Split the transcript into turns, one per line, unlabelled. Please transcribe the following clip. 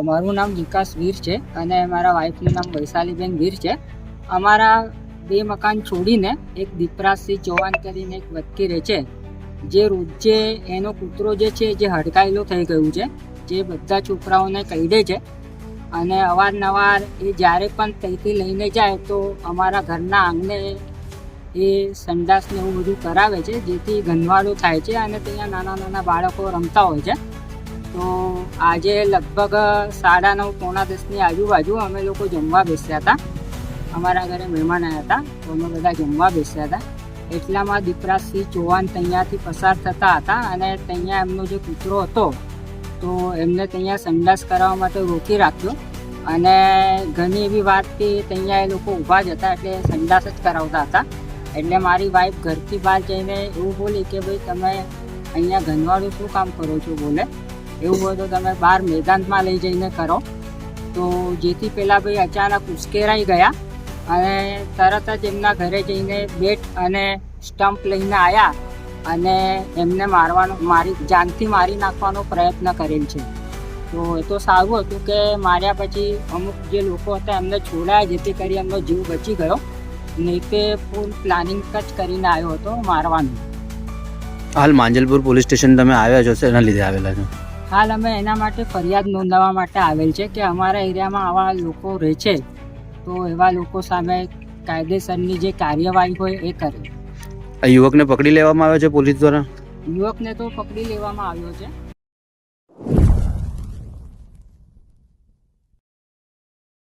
મારું નામ વિકાસ વીર છે અને મારા વાઈફનું નામ વૈશાલીબેન વીર છે. અમારા 2 મકાન છોડીને એક દીપરાજસિંહ ચૌહાણ કરીને એક વ્યક્તિ રહે છે, જે રોજે એનો કૂતરો જે છે જે હડકાયેલો થઈ ગયું છે, જે બધા છોકરાઓને કહી છે અને અવારનવાર એ જ્યારે પણ ત્યાંથી લઈને જાય તો અમારા ઘરના આંગણે એ સંડાસને એવું બધું કરાવે છે, જેથી ગંદવાડો થાય છે અને ત્યાં નાના નાના બાળકો રમતા હોય છે. તો આજે લગભગ 9:30 પોણા 10ની આજુબાજુ અમે લોકો જમવા બેસ્યા હતા. અમારા ઘરે મહેમાન આવ્યા હતા, તો અમે બધા જમવા બેસ્યા હતા. એટલામાં દીપરાજસિંહ ચૌહાણ ત્યાંથી પસાર થતા હતા અને ત્યાં એમનો જે કૂતરો હતો તો એમને ત્યાં સંડાસ કરાવવા માટે રોકી રાખ્યો અને ઘણી એવી વાતથી ત્યાં એ લોકો ઊભા જ હતા, એટલે સંડાસ જ કરાવતા હતા. એટલે મારી વાઈફ ઘરથી બહાર જઈને એવું બોલી કે ભાઈ તમે અહીંયા ગંદવાડું શું કામ કરો છો, બોલે એવું હોય તો તમે બહાર મેદાનમાં લઈ જઈને કરો. તો જેથી પેલા ભાઈ અચાનક ઉશ્કેરાઈ ગયા અને તરત જ એમના ઘરે જઈને બેટ અને સ્ટમ્પ લઈને આવ્યા અને એમને જાનથી મારી નાખવાનો પ્રયત્ન કરેલ છે. તો એ તો સારું હતું કે માર્યા પછી અમુક જે લોકો હતા એમને છોડાયા, જેથી કરી એમનો જીવ બચી ગયો. નહીં તે ફૂલ પ્લાનિંગ જ કરીને આવ્યો હતો મારવાનું.
હાલ માંજલપુર પોલીસ સ્ટેશન તમે આવ્યા છો, એના લીધે આવેલા છો?
હાલ અમે એના માટે ફરિયાદ નોંધાવવા માટે આવેલ છે કે અમારા એરિયામાં આવા લોકો રહે છે, તો એવા લોકો સામે કાયદેસરની જે કાર્યવાહી હોય એ કરે.
આ યુવકને પકડી લેવામાં આવ્યો છે પોલીસ દ્વારા?
યુવકને તો પકડી લેવામાં આવ્યો છે.